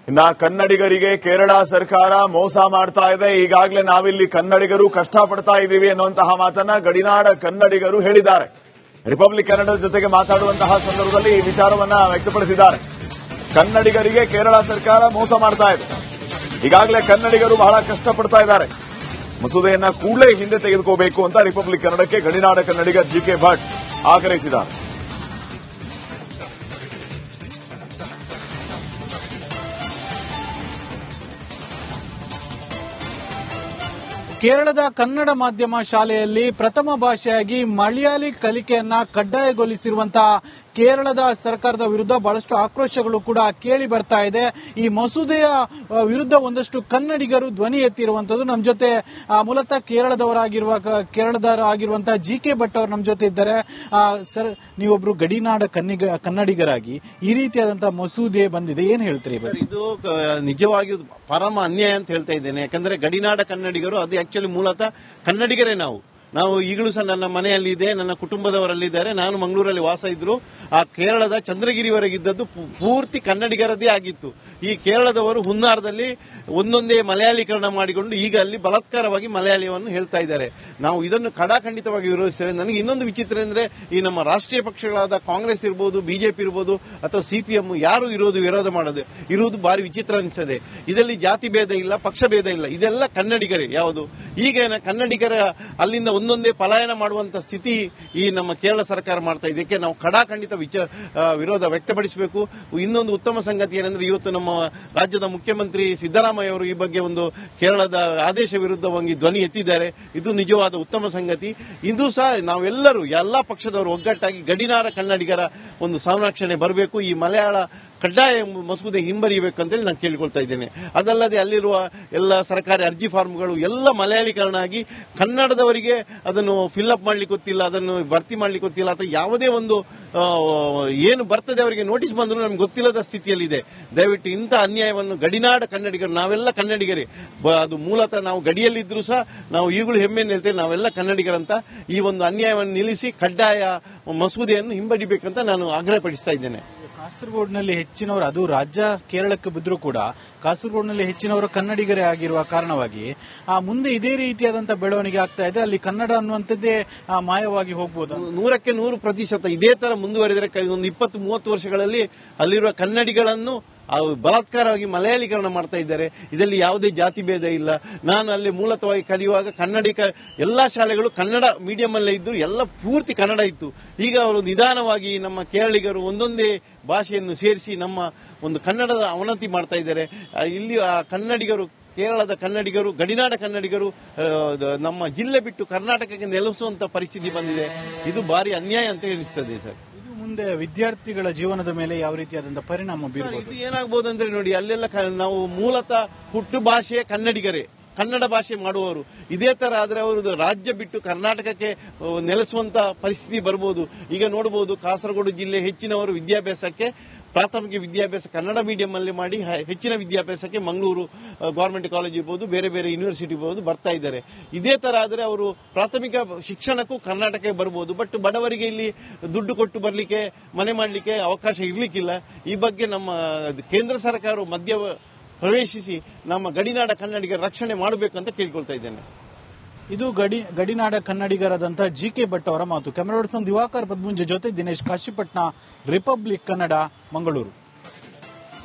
ಇನ್ನ ಕನ್ನಡಿಗರಿಗೆ ಕೇರಳ ಸರ್ಕಾರ ಮೋಸ ಮಾಡ್ತಾ ಇದೆ. ಈಗಾಗಲೇ ನಾವಿಲ್ಲಿ ಕನ್ನಡಿಗರು ಕಷ್ಟಪಡ್ತಾ ಇದ್ದೀವಿ ಅನ್ನುವಂತಹ ಮಾತನ್ನ ಗಡಿನಾಡ ಕನ್ನಡಿಗರು ಹೇಳಿದ್ದಾರೆ. ರಿಪಬ್ಲಿಕ್ ಕನ್ನಡದ ಜೊತೆಗೆ ಮಾತಾಡುವಂತಹ ಸಂದರ್ಭದಲ್ಲಿ ಈ ವಿಚಾರವನ್ನ ವ್ಯಕ್ತಪಡಿಸಿದ್ದಾರೆ. ಕನ್ನಡಿಗರಿಗೆ ಕೇರಳ ಸರ್ಕಾರ ಮೋಸ ಮಾಡ್ತಾ ಇದೆ. ಈಗಾಗಲೇ ಕನ್ನಡಿಗರು ಬಹಳ ಕಷ್ಟಪಡ್ತಾ ಇದ್ದಾರೆ. ಮಸೂದೆಯನ್ನ ಕೂಡಲೇ ಹಿಂದೆ ತೆಗೆದುಕೋಬೇಕು ಅಂತ ರಿಪಬ್ಲಿಕ್ ಕನ್ನಡಕ್ಕೆ ಗಡಿನಾಡ ಕನ್ನಡಿಗ ಜಿಕೆ ಭಟ್ ಆಗ್ರಹಿಸಿದ್ದಾರೆ. ಕೇರಳದ ಕನ್ನಡ ಮಾಧ್ಯಮ ಶಾಲೆಯಲ್ಲಿ ಪ್ರಥಮ ಭಾಷೆಯಾಗಿ ಮಲಯಾಳಿ ಕಲಿಕೆಯನ್ನ ಕಡ್ಡಾಯಗೊಳಿಸಿರುವಂತಹ ಕೇರಳದ ಸರ್ಕಾರದ ವಿರುದ್ಧ ಬಹಳಷ್ಟು ಆಕ್ರೋಶಗಳು ಕೂಡ ಕೇಳಿ ಬರ್ತಾ ಇದೆ. ಈ ಮಸೂದೆಯ ವಿರುದ್ಧ ಒಂದಷ್ಟು ಕನ್ನಡಿಗರು ಧ್ವನಿ ಎತ್ತಿರುವಂತದ್ದು. ನಮ್ಮ ಜೊತೆ ಮೂಲತಃ ಕೇರಳದವರಾಗಿರುವಂತಹ ಜಿಕೆ ಭಟ್ ಅವರು ನಮ್ಮ ಜೊತೆ ಇದ್ದಾರೆ. ಸರ್, ನೀವೊಬ್ರು ಗಡಿನಾಡ ಕನ್ನಡಿಗರಾಗಿ ಈ ರೀತಿಯಾದಂತಹ ಮಸೂದೆ ಬಂದಿದೆ, ಏನ್ ಹೇಳ್ತೀರಿ? ಇದು ನಿಜವಾಗಿಯೂ ಪರಮ ಅನ್ಯಾಯ ಅಂತ ಹೇಳ್ತಾ ಇದ್ದೇನೆ. ಯಾಕಂದ್ರೆ ಗಡಿನಾಡ ಕನ್ನಡಿಗರು ಅದು ಆಕ್ಚುಲಿ ಮೂಲತಃ ಕನ್ನಡಿಗರೇ. ನಾವು ಈಗಲೂ ಸಹ ನನ್ನ ಮನೆಯಲ್ಲಿದೆ, ನನ್ನ ಕುಟುಂಬದವರಲ್ಲಿದ್ದಾರೆ. ನಾನು ಮಂಗಳೂರಲ್ಲಿ ವಾಸ ಇದ್ರು. ಆ ಕೇರಳದ ಚಂದ್ರಗಿರಿವರೆಗಿದ್ದದ್ದು ಪೂರ್ತಿ ಕನ್ನಡಿಗರದೇ ಆಗಿತ್ತು. ಈ ಕೇರಳದವರು ಹುನ್ನಾರದಲ್ಲಿ ಒಂದೊಂದೇ ಮಲಯಾಳೀಕರಣ ಮಾಡಿಕೊಂಡು ಈಗ ಅಲ್ಲಿ ಬಲಾತ್ಕಾರವಾಗಿ ಮಲಯಾಳಿಯನ್ನು ಹೇಳ್ತಾ ಇದ್ದಾರೆ. ನಾವು ಇದನ್ನು ಖಡಾಖಂಡಿತವಾಗಿ ವಿರೋಧಿಸ್ತೇವೆ. ನನಗೆ ಇನ್ನೊಂದು ವಿಚಿತ್ರ ಅಂದ್ರೆ, ಈ ನಮ್ಮ ರಾಷ್ಟ್ರೀಯ ಪಕ್ಷಗಳಾದ ಕಾಂಗ್ರೆಸ್ ಇರ್ಬೋದು, ಬಿಜೆಪಿ ಇರ್ಬೋದು ಅಥವಾ ಸಿಪಿಎಂ ಯಾರು ವಿರೋಧ ಇರುವುದು ಬಾರಿ ವಿಚಿತ್ರ ಅನಿಸ್ತದೆ. ಇದರಲ್ಲಿ ಜಾತಿ ಭೇದ ಇಲ್ಲ, ಪಕ್ಷ ಭೇದ ಇಲ್ಲ, ಇದೆಲ್ಲ ಕನ್ನಡಿಗರೇ. ಯಾವುದು ಈಗ ಕನ್ನಡಿಗರ ಅಲ್ಲಿಂದ ಒಂದೊಂದೇ ಪಲಾಯನ ಮಾಡುವಂತ ಸ್ಥಿತಿ ಈ ನಮ್ಮ ಕೇರಳ ಸರ್ಕಾರ ಮಾಡ್ತಾ ಇದೆ. ಇದಕ್ಕೆ ನಾವು ಖಡಾಖಂಡಿತ ವಿರೋಧ ವ್ಯಕ್ತಪಡಿಸಬೇಕು. ಇನ್ನೊಂದು ಉತ್ತಮ ಸಂಗತಿ ಏನಂದ್ರೆ, ಇವತ್ತು ನಮ್ಮ ರಾಜ್ಯದ ಮುಖ್ಯಮಂತ್ರಿ ಸಿದ್ದರಾಮಯ್ಯ ಅವರು ಈ ಬಗ್ಗೆ ಒಂದು ಕೇರಳದ ಆದೇಶ ವಿರುದ್ಧವಾಗಿ ಧ್ವನಿ ಎತ್ತಿದ್ದಾರೆ. ಇದು ನಿಜವಾದ ಉತ್ತಮ ಸಂಗತಿ. ಇಂದು ಸಹ ನಾವೆಲ್ಲರೂ ಎಲ್ಲಾ ಪಕ್ಷದವರು ಒಗ್ಗಟ್ಟಾಗಿ ಗಡಿನಾಡ ಕನ್ನಡಿಗರ ಒಂದು ಸಂರಕ್ಷಣೆ ಬರಬೇಕು. ಈ ಮಲಯಾಳ ಕಡ್ಡಾಯ ಮಸೂದೆ ಹಿಂಬರಿಯಬೇಕು ಅಂತೇಳಿ ನಾನು ಕೇಳಿಕೊಳ್ತಾ ಇದ್ದೇನೆ. ಅದಲ್ಲದೆ ಅಲ್ಲಿರುವ ಎಲ್ಲ ಸರ್ಕಾರಿ ಅರ್ಜಿ ಫಾರ್ಮ್ಗಳು ಎಲ್ಲ ಮಲಯಾಳೀಕರಣ ಆಗಿ ಕನ್ನಡದವರಿಗೆ ಅದನ್ನು ಫಿಲ್ಅಪ್ ಮಾಡ್ಲಿಕ್ಕೆ ಗೊತ್ತಿಲ್ಲ, ಅದನ್ನು ಭರ್ತಿ ಮಾಡ್ಲಿಕ್ಕೆ ಗೊತ್ತಿಲ್ಲ, ಅಥವಾ ಯಾವುದೇ ಒಂದು ಏನು ಬರ್ತದೆ ಅವರಿಗೆ ನೋಟಿಸ್ ಬಂದರೂ ನಮ್ಗೆ ಗೊತ್ತಿಲ್ಲದ ಸ್ಥಿತಿಯಲ್ಲಿದೆ. ದಯವಿಟ್ಟು ಇಂಥ ಅನ್ಯಾಯವನ್ನು ಗಡಿನಾಡ ಕನ್ನಡಿಗರು, ನಾವೆಲ್ಲ ಕನ್ನಡಿಗರೇ, ಅದು ಮೂಲತಃ ನಾವು ಗಡಿಯಲ್ಲಿದ್ದರೂ ಸಹ ನಾವು ಈಗಲೂ ಹೆಮ್ಮೆಯನ್ನು ಹೇಳ್ತೇವೆ, ನಾವೆಲ್ಲ ಕನ್ನಡಿಗರಂತ. ಈ ಒಂದು ಅನ್ಯಾಯವನ್ನು ನಿಲ್ಲಿಸಿ ಕಡ್ಡಾಯ ಮಸೂದೆಯನ್ನು ಹಿಂಬಡಿಬೇಕಂತ ನಾನು ಆಗ್ರಹಪಡಿಸ್ತಾ ಇದ್ದೇನೆ. ಕಾಸರಗೋಡಿನಲ್ಲಿ ಹೆಚ್ಚಿನವರು, ಅದು ರಾಜ್ಯ ಕೇರಳಕ್ಕೆ ಬಿದ್ದರೂ ಕೂಡ ಕಾಸರಗೋಡಿನಲ್ಲಿ ಹೆಚ್ಚಿನವರು ಕನ್ನಡಿಗರೇ ಆಗಿರುವ ಕಾರಣವಾಗಿ ಮುಂದೆ ಇದೇ ರೀತಿಯಾದಂತಹ ಬೆಳವಣಿಗೆ ಆಗ್ತಾ ಇದೆ. ಅಲ್ಲಿ ಕನ್ನಡ ಅನ್ನುವಂಥದ್ದೇ ಮಾಯವಾಗಿ ಹೋಗಬಹುದು. 100% ಇದೇ ತರ ಮುಂದುವರಿದರೆ ಒಂದು 20-30 ವರ್ಷಗಳಲ್ಲಿ ಅಲ್ಲಿರುವ ಕನ್ನಡಿಗಳನ್ನು ಬಲಾತ್ಕಾರವಾಗಿ ಮಲಯಾಳೀಕರಣ ಮಾಡ್ತಾ ಇದ್ದಾರೆ. ಇದರಲ್ಲಿ ಯಾವುದೇ ಜಾತಿ ಭೇದ ಇಲ್ಲ. ನಾನು ಅಲ್ಲಿ ಮೂಲತಃವಾಗಿ ಕಲಿಯುವಾಗ ಎಲ್ಲಾ ಶಾಲೆಗಳು ಕನ್ನಡ ಮೀಡಿಯಂ ಅಲ್ಲೇ ಇದ್ದು ಎಲ್ಲ ಪೂರ್ತಿ ಕನ್ನಡ ಇತ್ತು. ಈಗ ಅವರು ನಿಧಾನವಾಗಿ ನಮ್ಮ ಕೇರಳಿಗರು ಒಂದೊಂದೇ ಭಾಷೆಯನ್ನು ಸೇರಿಸಿ ನಮ್ಮ ಒಂದು ಕನ್ನಡದ ಅವನತಿ ಮಾಡ್ತಾ ಇದ್ದಾರೆ. ಇಲ್ಲಿ ಕನ್ನಡಿಗರು, ಕೇರಳದ ಕನ್ನಡಿಗರು, ಗಡಿನಾಡ ಕನ್ನಡಿಗರು ನಮ್ಮ ಜಿಲ್ಲೆ ಬಿಟ್ಟು ಕರ್ನಾಟಕಕ್ಕೆ ನೆಲೆಸುವಂತ ಪರಿಸ್ಥಿತಿ ಬಂದಿದೆ. ಇದು ಭಾರಿ ಅನ್ಯಾಯ ಅಂತ ಎನಿಸ್ತದೆ ಸರ್. ಮುಂದೆ ವಿದ್ಯಾರ್ಥಿಗಳ ಜೀವನದ ಮೇಲೆ ಯಾವ ರೀತಿಯಾದಂತಹ ಪರಿಣಾಮ ಬೀರಬಹುದು? ಇದು ಏನಾಗಬಹುದು ಅಂದ್ರೆ, ನೋಡಿ, ಅಲ್ಲೆಲ್ಲ ನಾವು ಮೂಲತಃ ಹುಟ್ಟು ಭಾಷೆಯ ಕನ್ನಡಿಗರೇ, ಕನ್ನಡ ಭಾಷೆ ಮಾಡುವವರು. ಇದೇ ತರ ಆದ್ರೆ ಅವರು ರಾಜ್ಯ ಬಿಟ್ಟು ಕರ್ನಾಟಕಕ್ಕೆ ನೆಲೆಸುವಂತ ಪರಿಸ್ಥಿತಿ ಬರಬಹುದು. ಈಗ ನೋಡಬಹುದು, ಕಾಸರಗೋಡು ಜಿಲ್ಲೆ ಹೆಚ್ಚಿನವರು ವಿದ್ಯಾಭ್ಯಾಸಕ್ಕೆ, ಪ್ರಾಥಮಿಕ ವಿದ್ಯಾಭ್ಯಾಸ ಕನ್ನಡ ಮೀಡಿಯಂ ಅಲ್ಲಿ ಮಾಡಿ ಹೆಚ್ಚಿನ ವಿದ್ಯಾಭ್ಯಾಸಕ್ಕೆ ಮಂಗಳೂರು ಗವರ್ಮೆಂಟ್ ಕಾಲೇಜ್ ಇರ್ಬೋದು, ಬೇರೆ ಬೇರೆ ಯೂನಿವರ್ಸಿಟಿ ಇರ್ಬೋದು ಬರ್ತಾ ಇದ್ದಾರೆ. ಇದೇ ತರ ಆದ್ರೆ ಅವರು ಪ್ರಾಥಮಿಕ ಶಿಕ್ಷಣಕ್ಕೂ ಕರ್ನಾಟಕಕ್ಕೆ ಬರಬಹುದು. ಬಟ್ ಬಡವರಿಗೆ ಇಲ್ಲಿ ದುಡ್ಡು ಕೊಟ್ಟು ಬರಲಿಕ್ಕೆ, ಮನೆ ಮಾಡಲಿಕ್ಕೆ ಅವಕಾಶ ಇರ್ಲಿಕ್ಕಿಲ್ಲ. ಈ ಬಗ್ಗೆ ನಮ್ಮ ಕೇಂದ್ರ ಸರ್ಕಾರ ಮಧ್ಯ ಪ್ರವೇಶಿಸಿ ನಮ್ಮ ಗಡಿನಾಡ ಕನ್ನಡಿಗರ ರಕ್ಷಣೆ ಮಾಡಬೇಕಂತ ಕೇಳಿಕೊಳ್ತಾ ಇದ್ದೇನೆ. ಇದು ಗಡಿನಾಡ ಕನ್ನಡಿಗರಾದಂತಹ ಜಿಕೆ ಭಟ್ ಅವರ ಮಾತು. ಕ್ಯಾಮರಾ ಪರ್ಸನ್ ದಿವಾಕರ್ ಪದ್ಮುಂಜೆ ಜೊತೆ ದಿನೇಶ್ ಕಾಶಿಪಟ್ನ, ರಿಪಬ್ಲಿಕ್ ಕನ್ನಡ, ಮಂಗಳೂರು.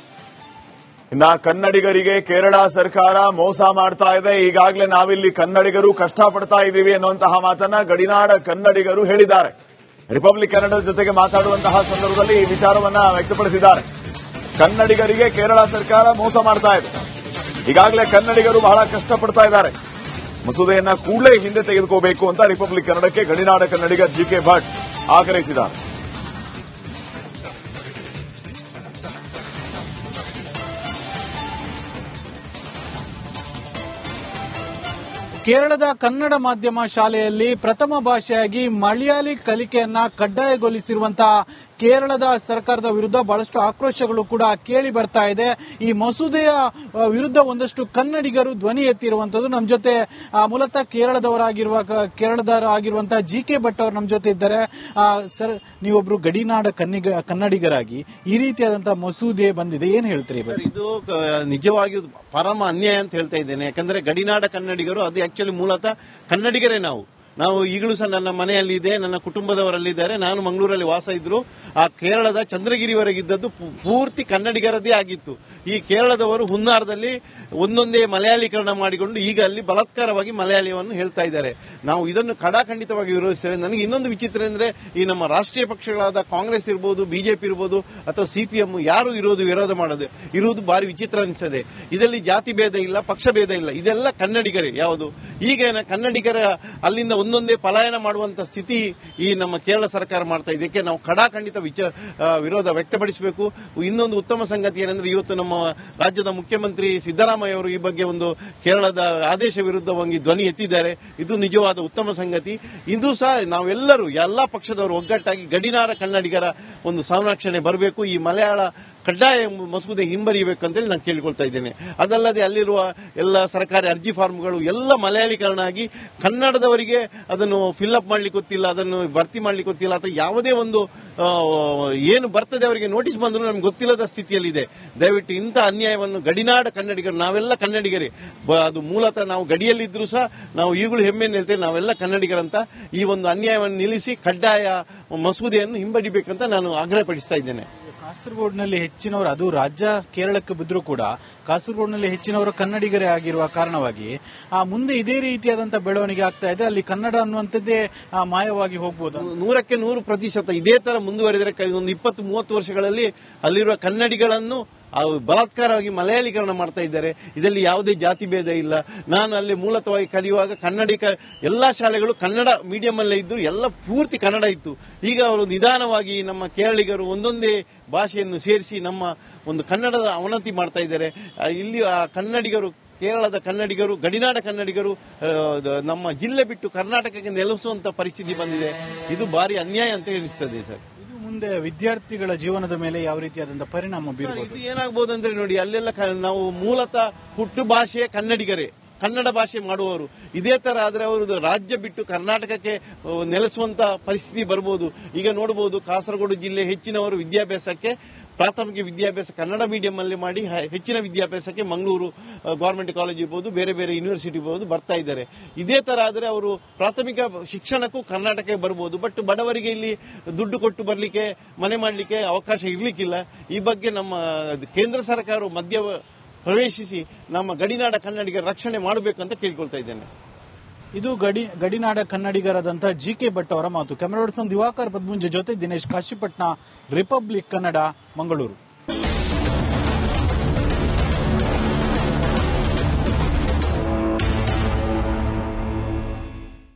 ಇನ್ನ ಕನ್ನಡಿಗರಿಗೆ ಕೇರಳ ಸರ್ಕಾರ ಮೋಸ ಮಾಡ್ತಾ ಇದೆ. ಈಗಾಗಲೇ ನಾವಿಲ್ಲಿ ಕನ್ನಡಿಗರು ಕಷ್ಟಪಡ್ತಾ ಇದ್ದೀವಿ ಅನ್ನುವಂತಹ ಮಾತನ್ನ ಗಡಿನಾಡ ಕನ್ನಡಿಗರು ಹೇಳಿದ್ದಾರೆ. ರಿಪಬ್ಲಿಕ್ ಕನ್ನಡದ ಜೊತೆಗೆ ಮಾತಾಡುವಂತಹ ಸಂದರ್ಭದಲ್ಲಿ ಈ ವಿಚಾರವನ್ನ ವ್ಯಕ್ತಪಡಿಸಿದ್ದಾರೆ. ಕನ್ನಡಿಗರಿಗೆ ಕೇರಳ ಸರ್ಕಾರ ಮೋಸ ಮಾಡ್ತಾ ಇದೆ. ಈಗಾಗಲೇ ಕನ್ನಡಿಗರು ಬಹಳ ಕಷ್ಟಪಡ್ತಾ ಇದ್ದಾರೆ. ಮಸೂದೆಯನ್ನ ಕೂಡಲೇ ಹಿಂದೆ ತೆಗೆದುಕೋಬೇಕು ಅಂತ ರಿಪಬ್ಲಿಕ್ ಕನ್ನಡಕ್ಕೆ ಗಡಿನಾಡ ಕನ್ನಡಿಗ ಜಿಕೆ ಭಟ್ ಆಗ್ರಹಿಸಿದ್ದಾರೆ. ಕೇರಳದ ಕನ್ನಡ ಮಾಧ್ಯಮ ಶಾಲೆಯಲ್ಲಿ ಪ್ರಥಮ ಭಾಷೆಯಾಗಿ ಮಲಯಾಳಿ ಕಲಿಕೆಯನ್ನ ಕಡ್ಡಾಯಗೊಳಿಸಿರುವಂತಹ ಕೇರಳದ ಸರ್ಕಾರದ ವಿರುದ್ಧ ಬಹಳಷ್ಟು ಆಕ್ರೋಶಗಳು ಕೂಡ ಕೇಳಿ ಬರ್ತಾ ಇದೆ. ಈ ಮಸೂದೆಯ ವಿರುದ್ಧ ಒಂದಷ್ಟು ಕನ್ನಡಿಗರು ಧ್ವನಿ ಎತ್ತಿರುವಂತದ್ದು. ನಮ್ಮ ಜೊತೆ ಮೂಲತಃ ಕೇರಳದವರಾಗಿರುವಂತಹ ಜಿ.ಕೆ. ಭಟ್ ಅವರು ನಮ್ಮ ಜೊತೆ ಇದ್ದಾರೆ. ಸರ್, ನೀವೊಬ್ರು ಗಡಿನಾಡ ಕನ್ನಡಿಗರಾಗಿ ಈ ರೀತಿಯಾದಂತಹ ಮಸೂದೆ ಬಂದಿದೆ, ಏನ್ ಹೇಳ್ತೀರಿ? ಇದು ನಿಜವಾಗಿಯೂ ಪರಮ ಅನ್ಯಾಯ ಅಂತ ಹೇಳ್ತಾ ಇದ್ದೇನೆ. ಯಾಕಂದ್ರೆ ಗಡಿನಾಡ ಕನ್ನಡಿಗರು ಅದು ಆಕ್ಚುಲಿ ಮೂಲತಃ ಕನ್ನಡಿಗರೇ ನಾವು ಈಗಲೂ ಸಹ ನನ್ನ ಮನೆಯಲ್ಲಿದೆ, ನನ್ನ ಕುಟುಂಬದವರಲ್ಲಿದ್ದಾರೆ. ನಾನು ಮಂಗಳೂರಲ್ಲಿ ವಾಸ ಇದ್ರು. ಆ ಕೇರಳದ ಚಂದ್ರಗಿರಿವರೆಗಿದ್ದದ್ದು ಪೂರ್ತಿ ಕನ್ನಡಿಗರದೇ ಆಗಿತ್ತು. ಈ ಕೇರಳದವರು ಹುನ್ನಾರದಲ್ಲಿ ಒಂದೊಂದೇ ಮಲಯಾಳೀಕರಣ ಮಾಡಿಕೊಂಡು ಈಗ ಅಲ್ಲಿ ಬಲಾತ್ಕಾರವಾಗಿ ಮಲಯಾಳಿಯನ್ನು ಹೇಳ್ತಾ ಇದ್ದಾರೆ. ನಾವು ಇದನ್ನು ಖಡಾಖಂಡಿತವಾಗಿ ವಿರೋಧಿಸ್ತೇವೆ. ನನಗೆ ಇನ್ನೊಂದು ವಿಚಿತ್ರ ಅಂದ್ರೆ, ಈ ನಮ್ಮ ರಾಷ್ಟ್ರೀಯ ಪಕ್ಷಗಳಾದ ಕಾಂಗ್ರೆಸ್ ಇರ್ಬೋದು, ಬಿಜೆಪಿ ಇರ್ಬೋದು ಅಥವಾ ಸಿಪಿಎಂ ಯಾರು ವಿರೋಧ ಇರುವುದು ಬಾರಿ ವಿಚಿತ್ರ ಅನಿಸ್ತದೆ. ಇದರಲ್ಲಿ ಜಾತಿ ಭೇದ ಇಲ್ಲ, ಪಕ್ಷ ಭೇದ ಇಲ್ಲ, ಇದೆಲ್ಲ ಕನ್ನಡಿಗರೇ. ಯಾವುದು ಈಗ ಕನ್ನಡಿಗರ ಅಲ್ಲಿಂದ ಒಂದೊಂದೇ ಪಲಾಯನ ಮಾಡುವಂತ ಸ್ಥಿತಿ ಈ ನಮ್ಮ ಕೇರಳ ಸರ್ಕಾರ ಮಾಡ್ತಾ ಇದೆ. ಇದಕ್ಕೆ ನಾವು ಖಡಾಖಂಡಿತ ವಿರೋಧ ವ್ಯಕ್ತಪಡಿಸಬೇಕು. ಇನ್ನೊಂದು ಉತ್ತಮ ಸಂಗತಿ ಏನಂದ್ರೆ, ಇವತ್ತು ನಮ್ಮ ರಾಜ್ಯದ ಮುಖ್ಯಮಂತ್ರಿ ಸಿದ್ದರಾಮಯ್ಯ ಅವರು ಈ ಬಗ್ಗೆ ಒಂದು ಕೇರಳದ ಆದೇಶ ವಿರುದ್ಧವಾಗಿ ಧ್ವನಿ ಎತ್ತಿದ್ದಾರೆ. ಇದು ನಿಜವಾದ ಉತ್ತಮ ಸಂಗತಿ. ಇದು ಸಹ ನಾವೆಲ್ಲರೂ ಎಲ್ಲಾ ಪಕ್ಷದವರು ಒಗ್ಗಟ್ಟಾಗಿ ಗಡಿನಾಡ ಕನ್ನಡಿಗರ ಒಂದು ಸಂರಕ್ಷಣೆ ಬರಬೇಕು. ಈ ಮಲಯಾಳ ಕಡ್ಡಾಯ ಮಸೂದೆ ಹಿಂಬರಿಯಬೇಕು ಅಂತೇಳಿ ನಾನು ಕೇಳಿಕೊಳ್ತಾ ಇದ್ದೇನೆ. ಅದಲ್ಲದೆ ಅಲ್ಲಿರುವ ಎಲ್ಲ ಸರ್ಕಾರಿ ಅರ್ಜಿ ಫಾರ್ಮ್ಗಳು ಎಲ್ಲ ಮಲಯಾಳೀಕರಣ ಆಗಿ ಕನ್ನಡದವರಿಗೆ ಅದನ್ನು ಫಿಲ್ಅಪ್ ಮಾಡ್ಲಿಕ್ಕೆ ಗೊತ್ತಿಲ್ಲ, ಅದನ್ನು ಭರ್ತಿ ಮಾಡ್ಲಿಕ್ಕೆ ಗೊತ್ತಿಲ್ಲ, ಅಥವಾ ಯಾವುದೇ ಒಂದು ಏನು ಬರ್ತದೆ ಅವರಿಗೆ ನೋಟಿಸ್ ಬಂದರೂ ನಮ್ಗೆ ಗೊತ್ತಿಲ್ಲದ ಸ್ಥಿತಿಯಲ್ಲಿದೆ. ದಯವಿಟ್ಟು ಇಂಥ ಅನ್ಯಾಯವನ್ನು ಗಡಿನಾಡ ಕನ್ನಡಿಗರು, ನಾವೆಲ್ಲ ಕನ್ನಡಿಗರೇ, ಅದು ಮೂಲತಃ ನಾವು ಗಡಿಯಲ್ಲಿದ್ದರೂ ಸಹ ನಾವು ಈಗಲೂ ಹೆಮ್ಮೆಯಿಂದ ಹೇಳ್ತೇವೆ, ನಾವೆಲ್ಲ ಕನ್ನಡಿಗರಂತ. ಈ ಒಂದು ಅನ್ಯಾಯವನ್ನು ನಿಲ್ಲಿಸಿ ಕಡ್ಡಾಯ ಮಸೂದೆಯನ್ನು ಹಿಂಬಡಿಬೇಕಂತ ನಾನು ಆಗ್ರಹಪಡಿಸ್ತಾ ಇದ್ದೇನೆ. ಕಾಸರಗೋಡಿನಲ್ಲಿ ಹೆಚ್ಚಿನವರು, ಅದು ರಾಜ್ಯ ಕೇರಳಕ್ಕೆ ಬಿದ್ದರೂ ಕೂಡ ಕಾಸರಗೋಡಿನಲ್ಲಿ ಹೆಚ್ಚಿನವರು ಕನ್ನಡಿಗರೇ ಆಗಿರುವ ಕಾರಣವಾಗಿ ಮುಂದೆ ಇದೇ ರೀತಿಯಾದಂತಹ ಬೆಳವಣಿಗೆ ಆಗ್ತಾ ಇದ್ರೆ ಅಲ್ಲಿ ಕನ್ನಡ ಅನ್ನುವಂಥದ್ದೇ ಮಾಯವಾಗಿ ಹೋಗಬಹುದು. 100% ಇದೇ ತರ ಮುಂದುವರೆದರೆ ಒಂದು 20-30 ವರ್ಷಗಳಲ್ಲಿ ಅಲ್ಲಿರುವ ಕನ್ನಡಿಗಳನ್ನು ಬಲಾತ್ಕಾರವಾಗಿ ಮಲಯಾಳೀಕರಣ ಮಾಡ್ತಾ ಇದ್ದಾರೆ. ಇದರಲ್ಲಿ ಯಾವುದೇ ಜಾತಿ ಭೇದ ಇಲ್ಲ. ನಾನು ಅಲ್ಲಿ ಮೂಲತಃವಾಗಿ ಕಲಿಯುವಾಗ ಎಲ್ಲಾ ಶಾಲೆಗಳು ಕನ್ನಡ ಮೀಡಿಯಂ ಅಲ್ಲೇ ಇದ್ದು ಎಲ್ಲ ಪೂರ್ತಿ ಕನ್ನಡ ಇತ್ತು. ಈಗ ಅವರು ನಿಧಾನವಾಗಿ ನಮ್ಮ ಕೇರಳಿಗರು ಒಂದೊಂದೇ ಭಾಷೆಯನ್ನು ಸೇರಿಸಿ ನಮ್ಮ ಒಂದು ಕನ್ನಡದ ಅವನತಿ ಮಾಡ್ತಾ ಇದ್ದಾರೆ. ಇಲ್ಲಿ ಕನ್ನಡಿಗರು, ಕೇರಳದ ಕನ್ನಡಿಗರು, ಗಡಿನಾಡ ಕನ್ನಡಿಗರು ನಮ್ಮ ಜಿಲ್ಲೆ ಬಿಟ್ಟು ಕರ್ನಾಟಕಕ್ಕೆ ನೆಲೆಸುವಂತ ಪರಿಸ್ಥಿತಿ ಬಂದಿದೆ. ಇದು ಭಾರಿ ಅನ್ಯಾಯ ಅಂತ ಎನಿಸ್ತದೆ ಸರ್. ಮುಂದೆ ವಿದ್ಯಾರ್ಥಿಗಳ ಜೀವನದ ಮೇಲೆ ಯಾವ ರೀತಿಯಾದಂತಹ ಪರಿಣಾಮ ಬೀರಬಹುದು? ಇದು ಏನಾಗಬಹುದು ಅಂದ್ರೆ, ನೋಡಿ, ಅಲ್ಲೆಲ್ಲ ನಾವು ಮೂಲತಃ ಹುಟ್ಟು ಭಾಷೆ ಕನ್ನಡಿಗರೇ, ಕನ್ನಡ ಭಾಷೆ ಮಾಡುವವರು. ಇದೇ ತರ ಆದ್ರೆ ಅವರು ರಾಜ್ಯ ಬಿಟ್ಟು ಕರ್ನಾಟಕಕ್ಕೆ ನೆಲೆಸುವಂತ ಪರಿಸ್ಥಿತಿ ಬರಬಹುದು. ಈಗ ನೋಡಬಹುದು, ಕಾಸರಗೋಡು ಜಿಲ್ಲೆ ಹೆಚ್ಚಿನವರು ವಿದ್ಯಾಭ್ಯಾಸಕ್ಕೆ, ಪ್ರಾಥಮಿಕ ವಿದ್ಯಾಭ್ಯಾಸ ಕನ್ನಡ ಮೀಡಿಯಂ ಅಲ್ಲಿ ಮಾಡಿ ಹೆಚ್ಚಿನ ವಿದ್ಯಾಭ್ಯಾಸಕ್ಕೆ ಮಂಗಳೂರು ಗವರ್ಮೆಂಟ್ ಕಾಲೇಜ್ ಇರ್ಬೋದು, ಬೇರೆ ಬೇರೆ ಯೂನಿವರ್ಸಿಟಿ ಇರ್ಬೋದು ಬರ್ತಾ ಇದ್ದಾರೆ. ಇದೇ ತರ ಆದ್ರೆ ಅವರು ಪ್ರಾಥಮಿಕ ಶಿಕ್ಷಣಕ್ಕೂ ಕರ್ನಾಟಕಕ್ಕೆ ಬರಬಹುದು. ಬಟ್ ಬಡವರಿಗೆ ಇಲ್ಲಿ ದುಡ್ಡು ಕೊಟ್ಟು ಬರಲಿಕ್ಕೆ, ಮನೆ ಮಾಡಲಿಕ್ಕೆ ಅವಕಾಶ ಇರ್ಲಿಕ್ಕಿಲ್ಲ. ಈ ಬಗ್ಗೆ ನಮ್ಮ ಕೇಂದ್ರ ಸರ್ಕಾರ ಮಧ್ಯ ಪ್ರವೇಶಿಸಿ ನಮ್ಮ ಗಡಿನಾಡ ಕನ್ನಡಿಗರ ರಕ್ಷಣೆ ಮಾಡಬೇಕಂತ ಕೇಳಿಕೊಳ್ತಾ ಇದ್ದೇನೆ. ಇದು ಗಡಿನಾಡ ಕನ್ನಡಿಗರಾದಂತಹ ಜಿ.ಕೆ. ಭಟ್ ಅವರ ಮಾತು. ಕ್ಯಾಮರಾ ಪರ್ಸನ್ ದಿವಾಕರ್ ಪದ್ಮುಂಜೆ ಜೊತೆ ದಿನೇಶ್ ಕಾಶಿಪಟ್ನ, ರಿಪಬ್ಲಿಕ್ ಕನ್ನಡ, ಮಂಗಳೂರು.